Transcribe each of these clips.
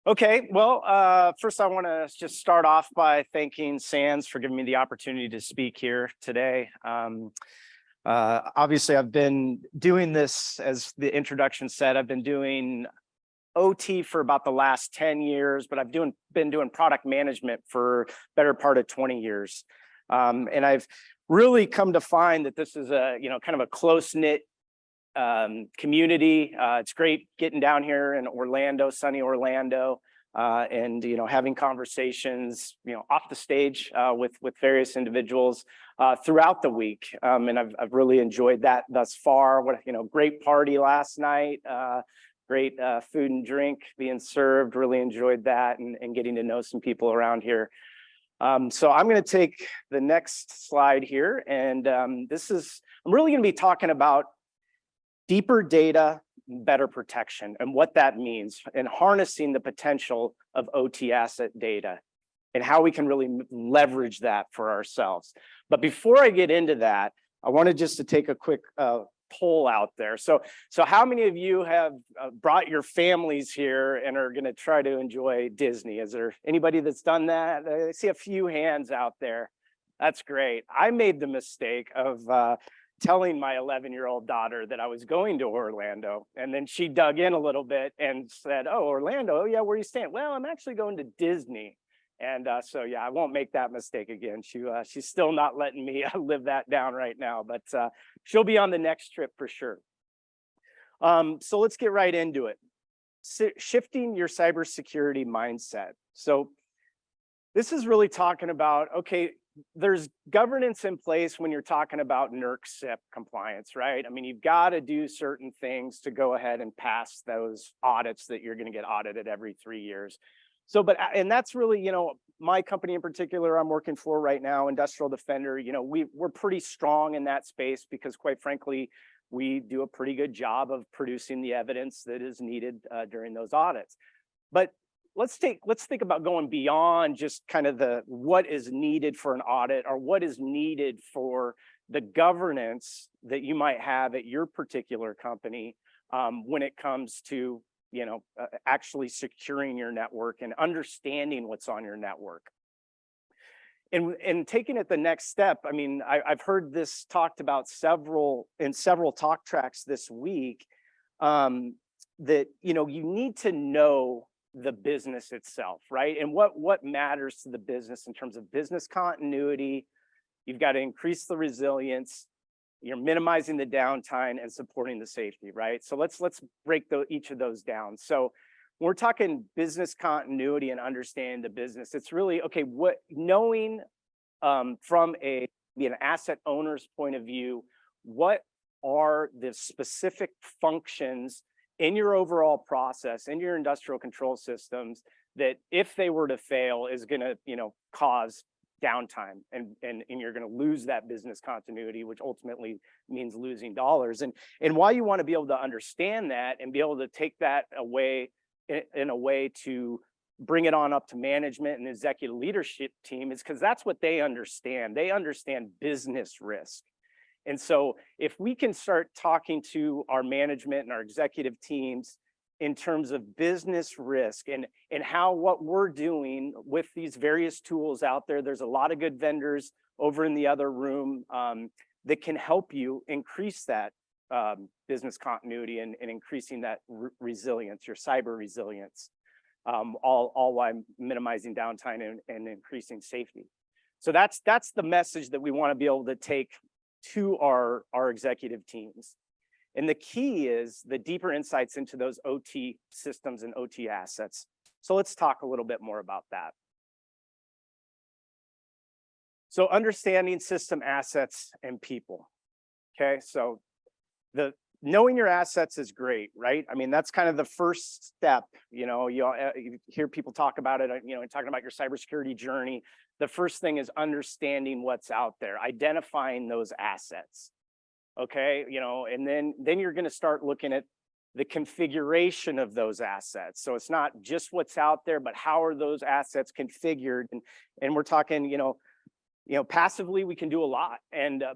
Okay, well, first I want to just start off by thanking SANS for giving me the opportunity to speak here today. Obviously, I've been doing this, as the introduction said, I've been doing OT for about the last 10 years, but I've been doing product management for better part of 20 years. And I've really come to find that this is a, kind of a close-knit community. It's great getting down here in Orlando, sunny Orlando, and having conversations, off the stage with various individuals throughout the week. And I've really enjoyed that thus far. What great party last night. Great food and drink being served. Really enjoyed that and getting to know some people around here. So I'm going to take the next slide here, and I'm really going to be talking about deeper data, better protection, and what that means, and harnessing the potential of OT asset data and how we can really leverage that for ourselves. But before I get into that, I wanted just to take a quick poll out there. So how many of you have brought your families here and are going to try to enjoy Disney? Is there anybody that's done that? I see a few hands out there. That's great. I made the mistake of telling my 11-year-old daughter that I was going to Orlando, and then she dug in a little bit and said, "Oh, Orlando? Oh, yeah, where are you staying?" "Well, I'm actually going to Disney." And so yeah, I won't make that mistake again. She's still not letting me live that down right now, but she'll be on the next trip for sure. So let's get right into it. Shifting your cybersecurity mindset. So this is really talking about, okay, there's governance in place when you're talking about NERC-CIP compliance, right? I mean, you've got to do certain things to go ahead and pass those audits that you're going to get audited every 3 years. So, and that's really, my company in particular I'm working for right now, Industrial Defender, we're pretty strong in that space because, quite frankly, we do a pretty good job of producing the evidence that is needed during those audits. But let's think about going beyond just kind of what is needed for an audit, or what is needed for the governance that you might have at your particular company when it comes to actually securing your network and understanding what's on your network. And taking it the next step, I mean, I've heard this talked about in several talk tracks this week, that you need to know the business itself, right? And what matters to the business in terms of business continuity. You've got to increase the resilience, you're minimizing the downtime, and supporting the safety, right? So let's break each of those down. So when we're talking business continuity and understanding the business, it's really, okay, knowing from an asset owner's point of view, what are the specific functions in your overall process, in your industrial control systems, that if they were to fail is going to cause downtime, and you're going to lose that business continuity, which ultimately means losing dollars. And why you want to be able to understand that and be able to take that away in a way to bring it on up to management and executive leadership team is because that's what they understand. They understand business risk. And so if we can start talking to our management and our executive teams in terms of business risk and how what we're doing with these various tools out there, there's a lot of good vendors over in the other room that can help you increase that business continuity and increasing that resilience, your cyber resilience, all while minimizing downtime and increasing safety. So that's the message that we want to be able to take to our executive teams. And the key is the deeper insights into those OT systems and OT assets. So let's talk a little bit more about that. So understanding system assets and people. Okay, so knowing your assets is great, right? I mean, that's kind of the first step. You hear people talk about it, talking about your cybersecurity journey. The first thing is understanding what's out there, identifying those assets. Okay, and then you're going to start looking at the configuration of those assets. So it's not just what's out there, but how are those assets configured? And we're talking, passively we can do a lot,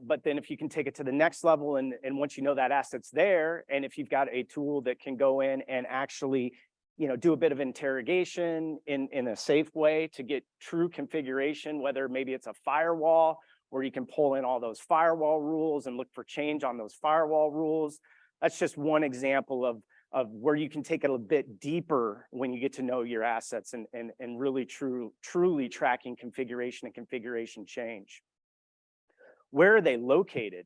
but then if you can take it to the next level, and once you know that asset's there, and if you've got a tool that can go in and actually do a bit of interrogation in a safe way to get true configuration, whether maybe it's a firewall where you can pull in all those firewall rules and look for change on those firewall rules. That's just one example of where you can take it a bit deeper when you get to know your assets and really truly tracking configuration and configuration change. Where are they located?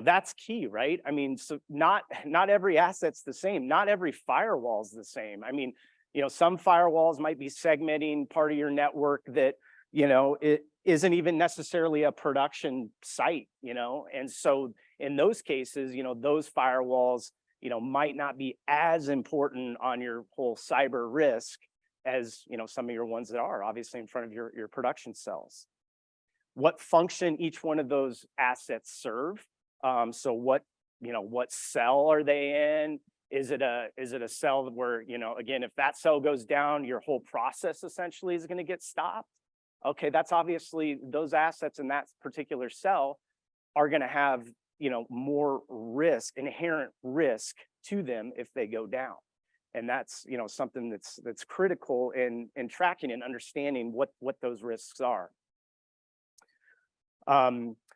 That's key, right? I mean, so not every asset's the same. Not every firewall's the same. I mean, some firewalls might be segmenting part of your network that, it isn't even necessarily a production site, and so in those cases, those firewalls, might not be as important on your whole cyber risk as, some of your ones that are obviously in front of your production cells. What function each one of those assets serve. So what cell are they in? Is it a cell where, again, if that cell goes down, your whole process essentially is going to get stopped? Okay, that's obviously those assets in that particular cell are going to have, more risk, inherent risk to them if they go down. And that's, something that's critical in tracking and understanding what those risks are.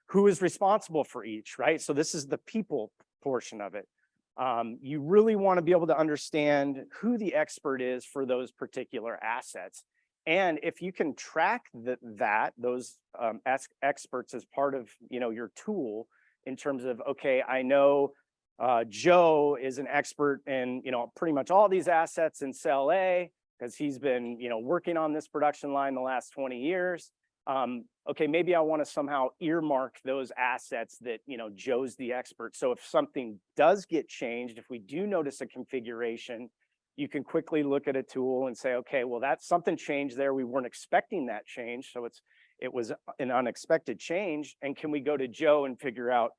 Who is responsible for each, right? So this is the people portion of it. You really want to be able to understand who the expert is for those particular assets. And if you can track those experts as part of, your tool in terms of, okay, I know Joe is an expert in, pretty much all these assets in cell A because he's been, working on this production line the last 20 years. Okay, maybe I want to somehow earmark those assets that, Joe's the expert. So if something does get changed, if we do notice a configuration, you can quickly look at a tool and say, okay, well, that's something changed there. We weren't expecting that change. So it was an unexpected change. And can we go to Joe and figure out,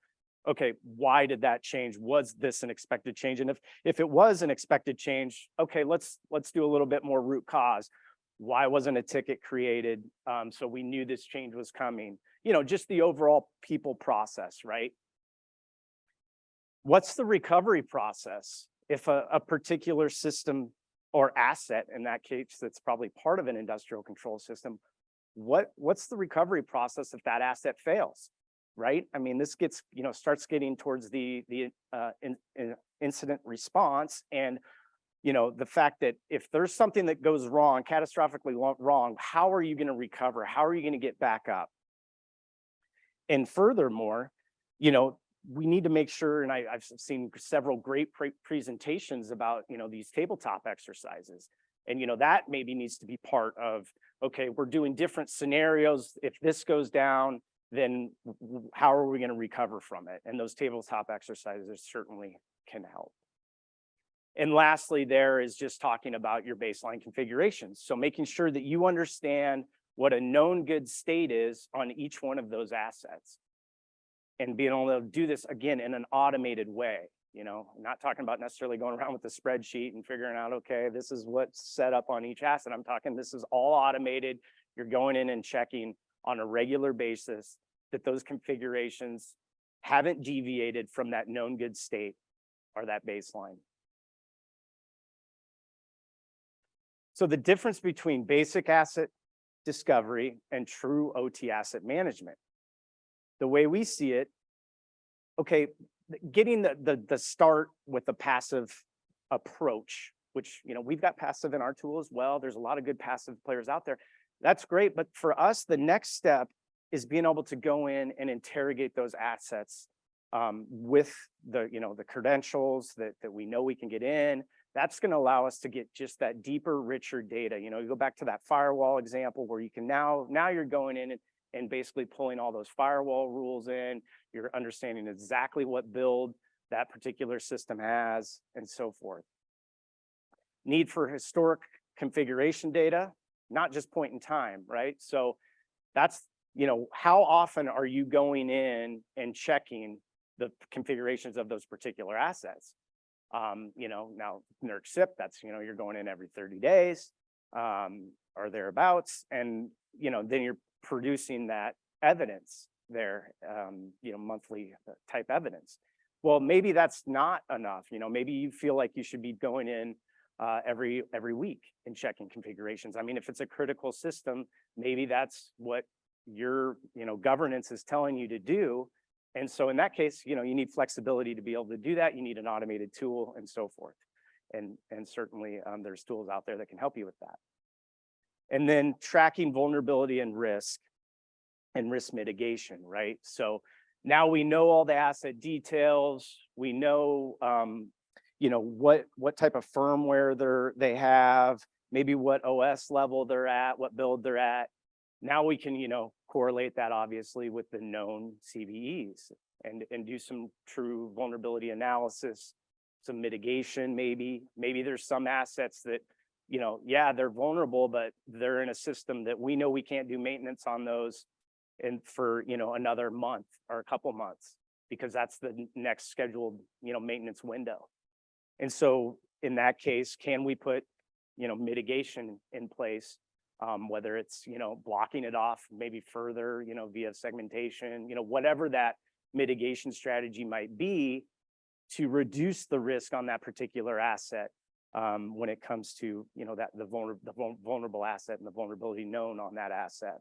okay, why did that change? Was this an expected change? And if it was an expected change, okay, let's do a little bit more root cause. Why wasn't a ticket created? So we knew this change was coming. Just the overall people process, right? What's the recovery process? If a particular system or asset, in that case, that's probably part of an industrial control system, what's the recovery process if that asset fails, right? I mean, this gets, starts getting towards the incident response and the fact that if there's something that goes wrong, catastrophically wrong, how are you going to recover? How are you going to get back up? And furthermore, we need to make sure, and I've seen several great presentations about, these tabletop exercises. And, that maybe needs to be part of, okay, we're doing different scenarios. If this goes down, then how are we going to recover from it? And those tabletop exercises certainly can help. And lastly, there is just talking about your baseline configurations. So making sure that you understand what a known good state is on each one of those assets. And being able to do this, again, in an automated way. I'm not talking about necessarily going around with a spreadsheet and figuring out, okay, this is what's set up on each asset. I'm talking this is all automated. You're going in and checking on a regular basis that those configurations haven't deviated from that known good state or that baseline. So the difference between basic asset discovery and true OT asset management. The way we see it, okay, getting the start with the passive approach, which, we've got passive in our tool as well. There's a lot of good passive players out there. That's great. But for us, the next step is being able to go in and interrogate those assets with the credentials that we know we can get in. That's going to allow us to get just that deeper, richer data. You go back to that firewall example where you can now you're going in and basically pulling all those firewall rules in. You're understanding exactly what build that particular system has and so forth. Need for historic configuration data, not just point in time, right? So that's, how often are you going in and checking the configurations of those particular assets? Now NERC SIP, that's, you're going in every 30 days or thereabouts. And, then you're producing that evidence there, monthly type evidence. Well, maybe that's not enough. Maybe you feel like you should be going in every week in checking configurations. I mean, if it's a critical system, maybe that's what your governance is telling you to do. And so in that case, you need flexibility to be able to do that. You need an automated tool and so forth. And certainly there's tools out there that can help you with that. And then tracking vulnerability and risk mitigation, right? So now we know all the asset details. We know, what type of firmware they have, maybe what OS level they're at, what build they're at. Now we can, correlate that obviously with the known CVEs and do some true vulnerability analysis, some mitigation maybe. Maybe there's some assets that, yeah, they're vulnerable, but they're in a system that we know we can't do maintenance on those and for, another month or a couple months, because that's the next scheduled, maintenance window. And so in that case, can we put, mitigation in place? Whether it's, blocking it off maybe further, via segmentation, whatever that mitigation strategy might be to reduce the risk on that particular asset when it comes to, the vulnerable asset and the vulnerability known on that asset.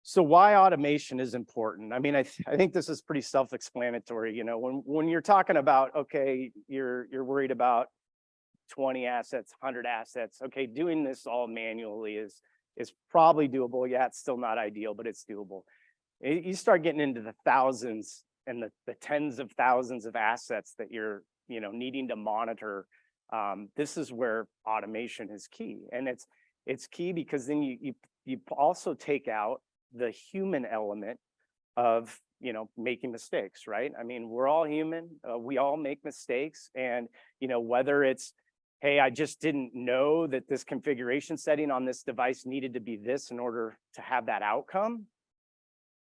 So why automation is important? I mean, I think this is pretty self-explanatory. When you're talking about, okay, you're worried about 20 assets, 100 assets. Okay, doing this all manually is probably doable. Yeah, it's still not ideal, but it's doable. You start getting into the thousands and the tens of thousands of assets that you're needing to monitor. This is where automation is key, and it's key because then you also take out the human element of making mistakes, right? I mean, we're all human. We all make mistakes, and whether it's, hey, I just didn't know that this configuration setting on this device needed to be this in order to have that outcome,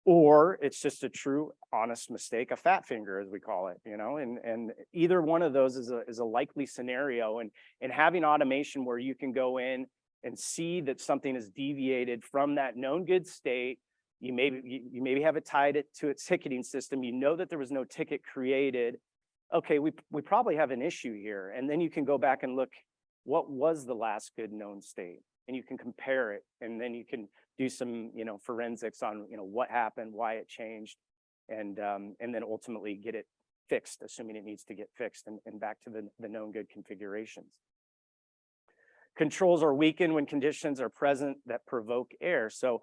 or it's just a true, honest mistake, a fat finger, as we call it, and either one of those is a likely scenario. And having automation where you can go in and see that something is deviated from that known good state, you maybe have it tied to its ticketing system. That there was no ticket created. Okay, we probably have an issue here. And then you can go back and look, what was the last good known state? And you can compare it, and then you can do some, forensics on, what happened, why it changed, and then ultimately get it fixed, assuming it needs to get fixed, and back to the known good configurations. Controls are weakened when conditions are present that provoke error. So,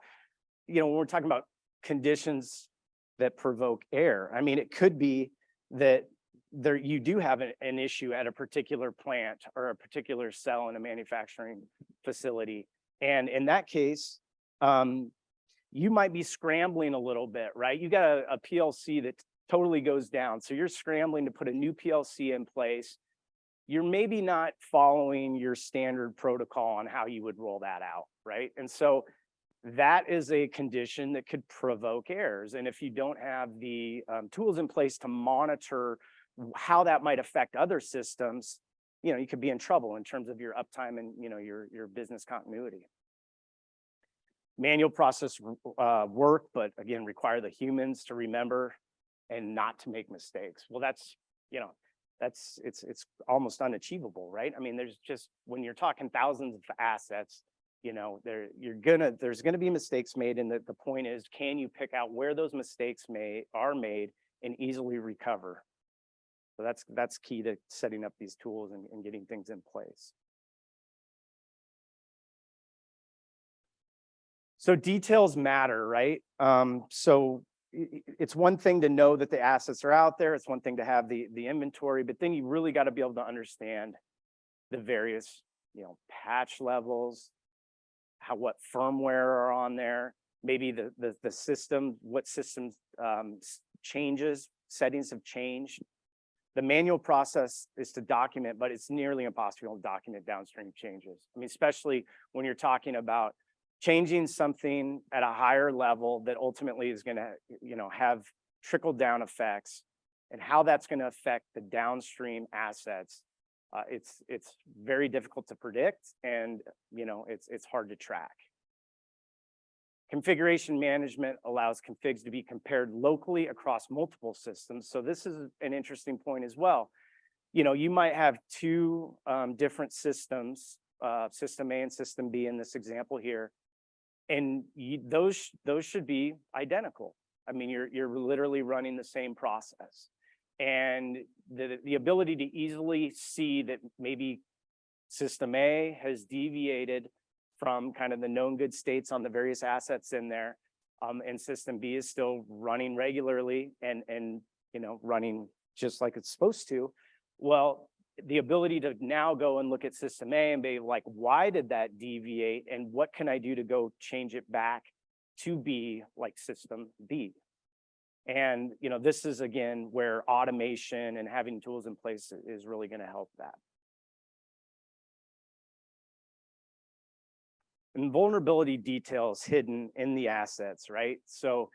when we're talking about conditions that provoke error, I mean, it could be that you do have an issue at a particular plant or a particular cell in a manufacturing facility. And in that case, you might be scrambling a little bit, right? You got a PLC that totally goes down. So you're scrambling to put a new PLC in place. You're maybe not following your standard protocol on how you would roll that out, right? And so that is a condition that could provoke errors. And if you don't have the tools in place to monitor how that might affect other systems, you could be in trouble in terms of your uptime and your business continuity. Manual process work, but again, require the humans to remember and not to make mistakes. Well, it's almost unachievable, right? I mean, there's just, when you're talking thousands of assets, there's gonna be mistakes made, and the point is, can you pick out where those mistakes are made and easily recover? So that's key to setting up these tools and getting things in place. So details matter, right? So it's one thing to know that the assets are out there. It's one thing to have the inventory, but then you really got to be able to understand the various, patch levels, what firmware are on there, maybe the system, what systems settings have changed. The manual process is to document, but it's nearly impossible to document downstream changes. I mean, especially when you're talking about changing something at a higher level that ultimately is going to, have trickle down effects, and how that's going to affect the downstream assets. It's very difficult to predict, and it's hard to track. Configuration management allows configs to be compared locally across multiple systems. So this is an interesting point as well. You know, you might have two different systems, system A and system B in this example here, and those should be identical. I mean, you're literally running the same process, and the ability to easily see that maybe system A has deviated from kind of the known good states on the various assets in there, and system B is still running regularly and you know, running just like it's supposed to. Well, the ability to now go and look at system A and be like, why did that deviate, and what can I do to go change it back to be like system B? And you know, this is again where automation and having tools in place is really going to help that. And vulnerability details hidden in the assets, right? So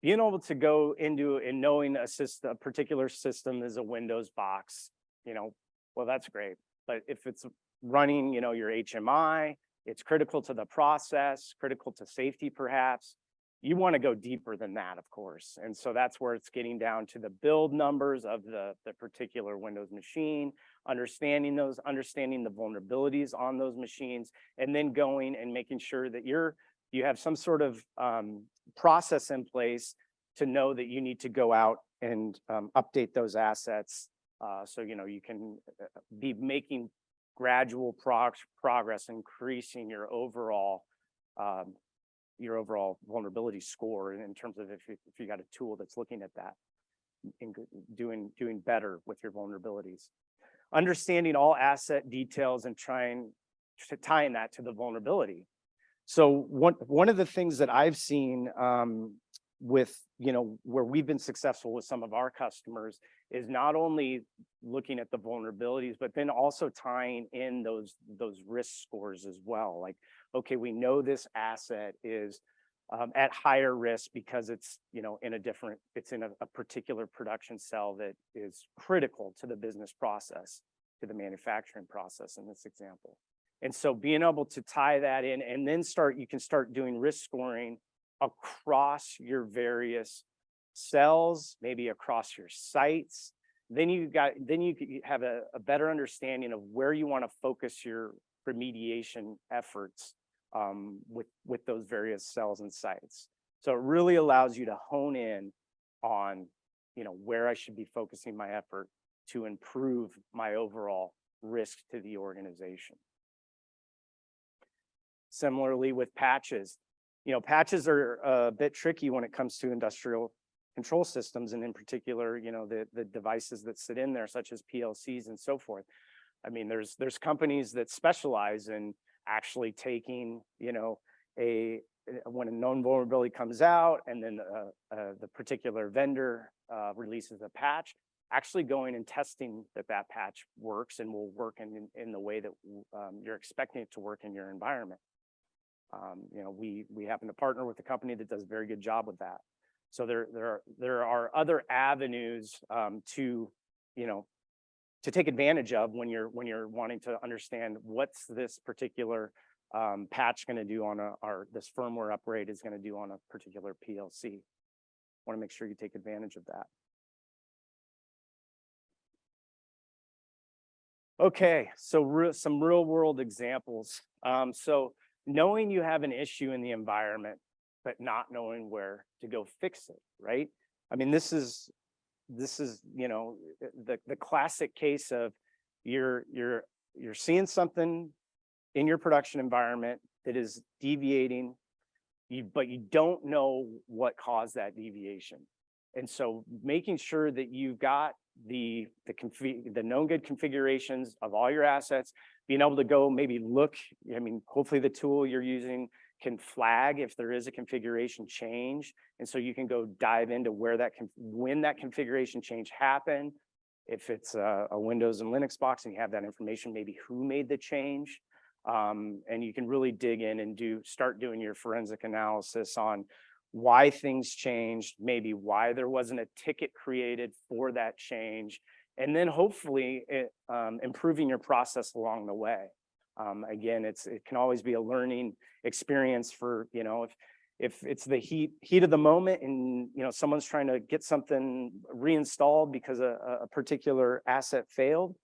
being able to go into and knowing a particular system is a Windows box, you know, well, that's great. But if it's running, you know, your HMI, it's critical to the process, critical to safety perhaps. You want to go deeper than that, of course. And so that's where it's getting down to the build numbers of the particular Windows machine, understanding the vulnerabilities on those machines, and then going and making sure that you have some sort of process in place to know that you need to go out and update those assets. So, you know, you can be making gradual progress, increasing your overall vulnerability score in terms of if you got a tool that's looking at that and doing better with your vulnerabilities. Understanding all asset details and tying that to the vulnerability. So one of the things that I've seen with, you know, where we've been successful with some of our customers is not only looking at the vulnerabilities, but then also tying in those risk scores as well. Like, okay, we know this asset is at higher risk because it's, you know, it's in a particular production cell that is critical to the business process, to the manufacturing process in this example. And so being able to tie that in and then you can start doing risk scoring across your various cells, maybe across your sites. Then you have a better understanding of where you want to focus your remediation efforts with those various cells and sites. So it really allows you to hone in on, you know, where I should be focusing my effort to improve my overall risk to the organization. Similarly with patches, you know, patches are a bit tricky when it comes to industrial control systems, and in particular, you know, the devices that sit in there, such as PLCs and so forth. I mean, there's companies that specialize in actually taking, you know, when a known vulnerability comes out and then the particular vendor releases a patch, actually going and testing that patch works and will work in the way that you're expecting it to work in your environment. You know, we happen to partner with a company that does a very good job with that. So there are other avenues to, you know, to take advantage of when you're wanting to understand what's this particular patch going to do on this firmware upgrade is going to do on a particular PLC. Want to make sure you take advantage of that. Okay, so some real world examples. So knowing you have an issue in the environment, but not knowing where to go fix it, right? I mean, this is, you know, the classic case of you're seeing something in your production environment that is deviating, but you don't know what caused that deviation. And so making sure that you've got the known good configurations of all your assets, being able to go maybe look, I mean, hopefully the tool you're using can flag if there is a configuration change. And so you can go dive into when that configuration change happened. If it's a Windows and Linux box and you have that information, maybe who made the change. And you can really dig in and start doing your forensic analysis on why things changed, maybe why there wasn't a ticket created for that change, and then hopefully improving your process along the way. Again, it can always be a learning experience for, you know, If it's the heat of the moment and, you know, someone's trying to get something reinstalled because a particular asset failed,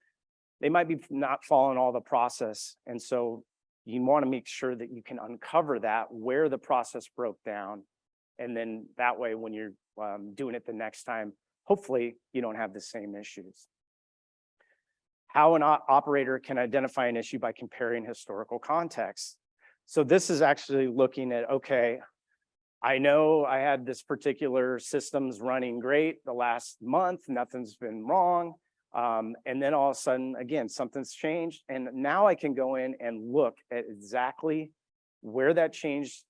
they might be not following all the process. And so you want to make sure that you can uncover that, where the process broke down. And then that way, when you're doing it the next time, hopefully you don't have the same issues. How an operator can identify an issue by comparing historical context. So this is actually looking at, okay, I know I had this particular systems running great the last month, nothing's been wrong. And then all of a sudden, again, something's changed. And now I can go in and look at exactly where that change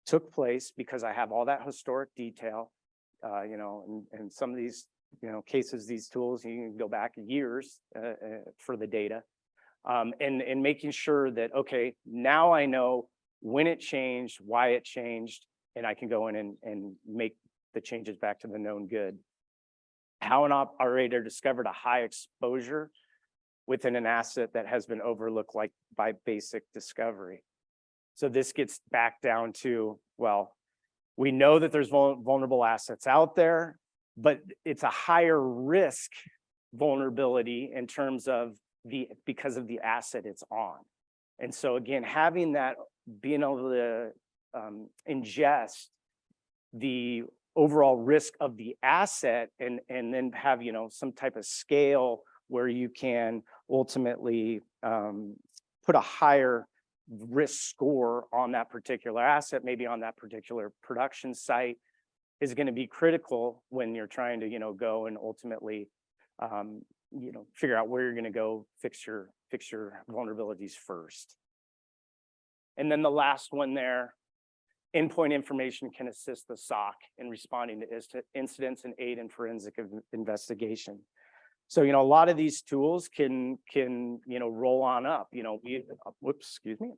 took place because I have all that historic detail, you know, and some of these, you know, cases, these tools, you can go back years for the data, and making sure that, okay, now I know when it changed, why it changed, and I can go in and make the changes back to the known good. How an operator discovered a high exposure within an asset that has been overlooked, like by basic discovery. So this gets back down to, well, we know that there's vulnerable assets out there, but it's a higher risk vulnerability in terms of because of the asset it's on. And so again, having that, being able to ingest the overall risk of the asset and then have, you know, some type of scale where you can ultimately put a higher risk score on that particular asset, maybe on that particular production site, is going to be critical when you're trying to, you know, go and ultimately, you know, figure out where you're going to go fix your vulnerabilities first. And then the last one there, endpoint information can assist the SOC in responding to incidents and aid in forensic investigation. So, you know, a lot of these tools can, you know, roll on up, you know, excuse me,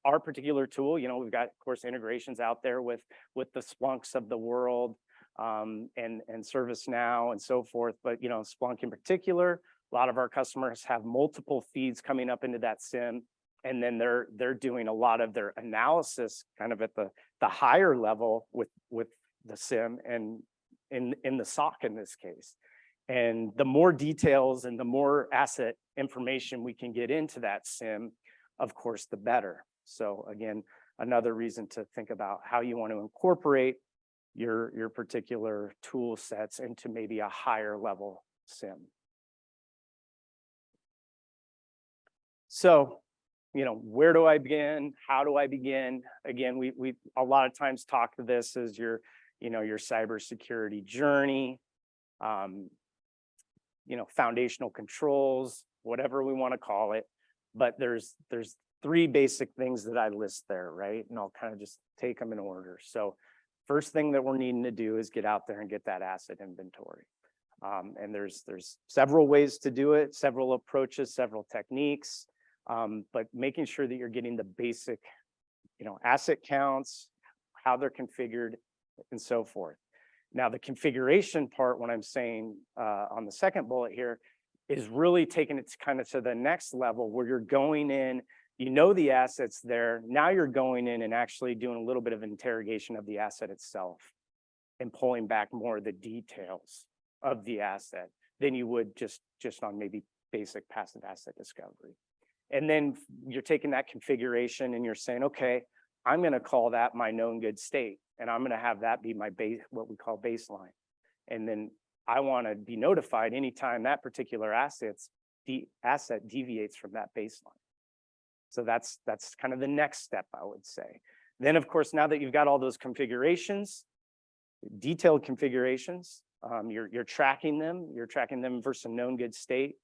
our particular tool, you know, we've got, of course, integrations out there with the Splunks of the world, and ServiceNow and so forth. But, you know, Splunk in particular, a lot of our customers have multiple feeds coming up into that SIM. And then they're doing a lot of their analysis kind of at the higher level with the SIM and in the SOC in this case. And the more details and the more asset information we can get into that SIM, of course, the better. So again, another reason to think about how you want to incorporate your particular tool sets into maybe a higher level SIM. So, you know, where do I begin? How do I begin? Again, we a lot of times talk to this as your, you know, your cybersecurity journey, you know, foundational controls, whatever we want to call it. But there's three basic things that I list there, right? And I'll kind of just take them in order. So first thing that we're needing to do is get out there and get that asset inventory. And there's several ways to do it, several approaches, several techniques. But making sure that you're getting the basic, you know, asset counts, how they're configured, and so forth. Now, the configuration part, what I'm saying on the second bullet here, is really taking it kind of to the next level where you're going in, you know the asset's there, now you're going in and actually doing a little bit of interrogation of the asset itself and pulling back more of the details of the asset than you would just on maybe basic passive asset discovery. And then you're taking that configuration and you're saying, okay, I'm going to call that my known good state, and I'm going to have that be my base, what we call baseline. And then I want to be notified anytime that particular asset deviates from that baseline. So that's kind of the next step, I would say. Then, of course, now that you've got all those configurations, detailed configurations, you're tracking them. You're tracking them versus a known good state.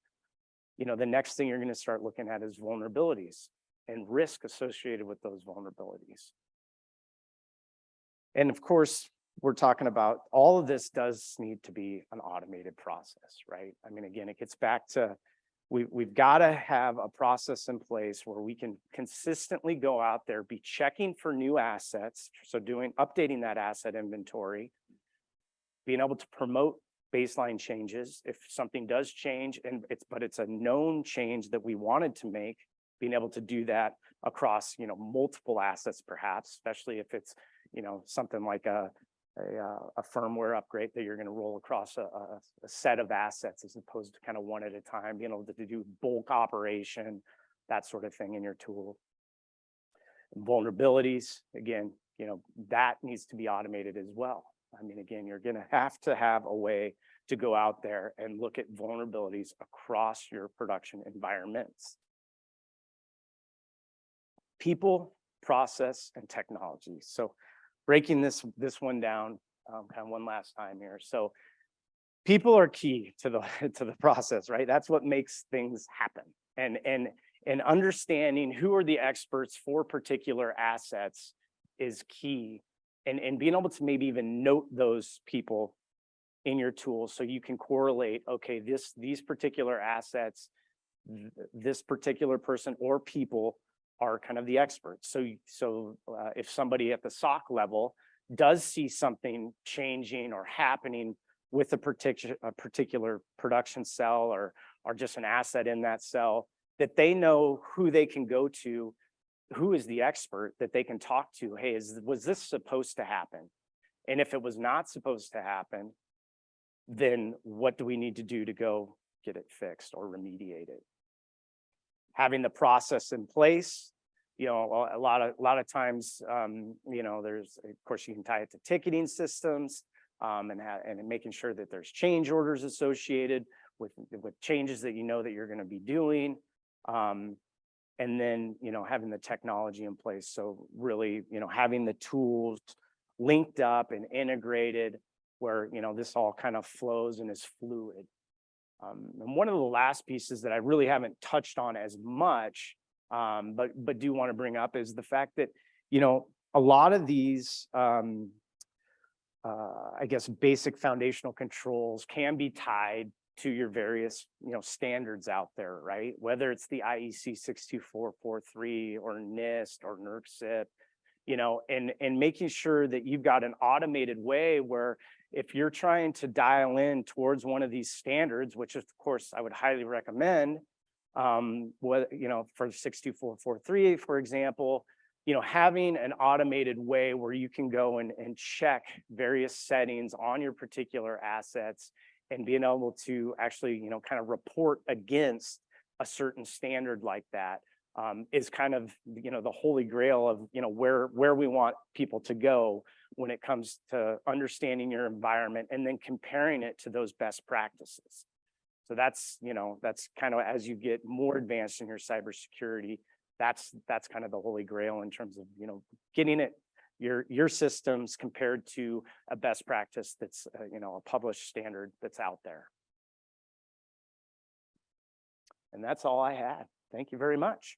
You know, the next thing you're going to start looking at is vulnerabilities and risk associated with those vulnerabilities. And of course, we're talking about all of this does need to be an automated process, right? I mean, again, it gets back to we've got to have a process in place where we can consistently go out there, be checking for new assets. So updating that asset inventory, being able to promote baseline changes if something does change, but it's a known change that we wanted to make, being able to do that across, you know, multiple assets, perhaps, especially if it's, something like a firmware upgrade that you're going to roll across a set of assets as opposed to kind of one at a time, being able to do bulk operation, that sort of thing in your tool. Vulnerabilities, again, that needs to be automated as well. I mean, again, you're going to have a way to go out there and look at vulnerabilities across your production environments. People, process, and technology. So breaking this one down kind of one last time here. So people are key to the process, right? That's what makes things happen. And understanding who are the experts for particular assets is key. And being able to maybe even note those people in your tool so you can correlate, okay, these particular assets, this particular person or people are kind of the experts. So if somebody at the SOC level does see something changing or happening with a particular production cell or just an asset in that cell, that they know who they can go to, who is the expert that they can talk to. Hey, was this supposed to happen? And if it was not supposed to happen, then what do we need to do to go get it fixed or remediate it? Having the process in place, a lot of times, there's, of course, you can tie it to ticketing systems and making sure that there's change orders associated with changes that that you're going to be doing. And then, having the technology in place. So really, having the tools linked up and integrated where, this all kind of flows and is fluid. And one of the last pieces that I really haven't touched on as much, but do want to bring up is the fact that, a lot of these, I guess, basic foundational controls can be tied to your various, standards out there, right? Whether it's the IEC 62443 or NIST or NERC and making sure that you've got an automated way where if you're trying to dial in towards one of these standards, which of course I would highly recommend, for 62443, for example, having an automated way where you can go and check various settings on your particular assets and being able to actually, kind of report against a certain standard like that is kind of, the holy grail of, where we want people to go when it comes to understanding your environment and then comparing it to those best practices. So that's kind of as you get more advanced in your cybersecurity, that's kind of the holy grail in terms of, getting it, your systems compared to a best practice that's, a published standard that's out there. And that's all I had. Thank you very much.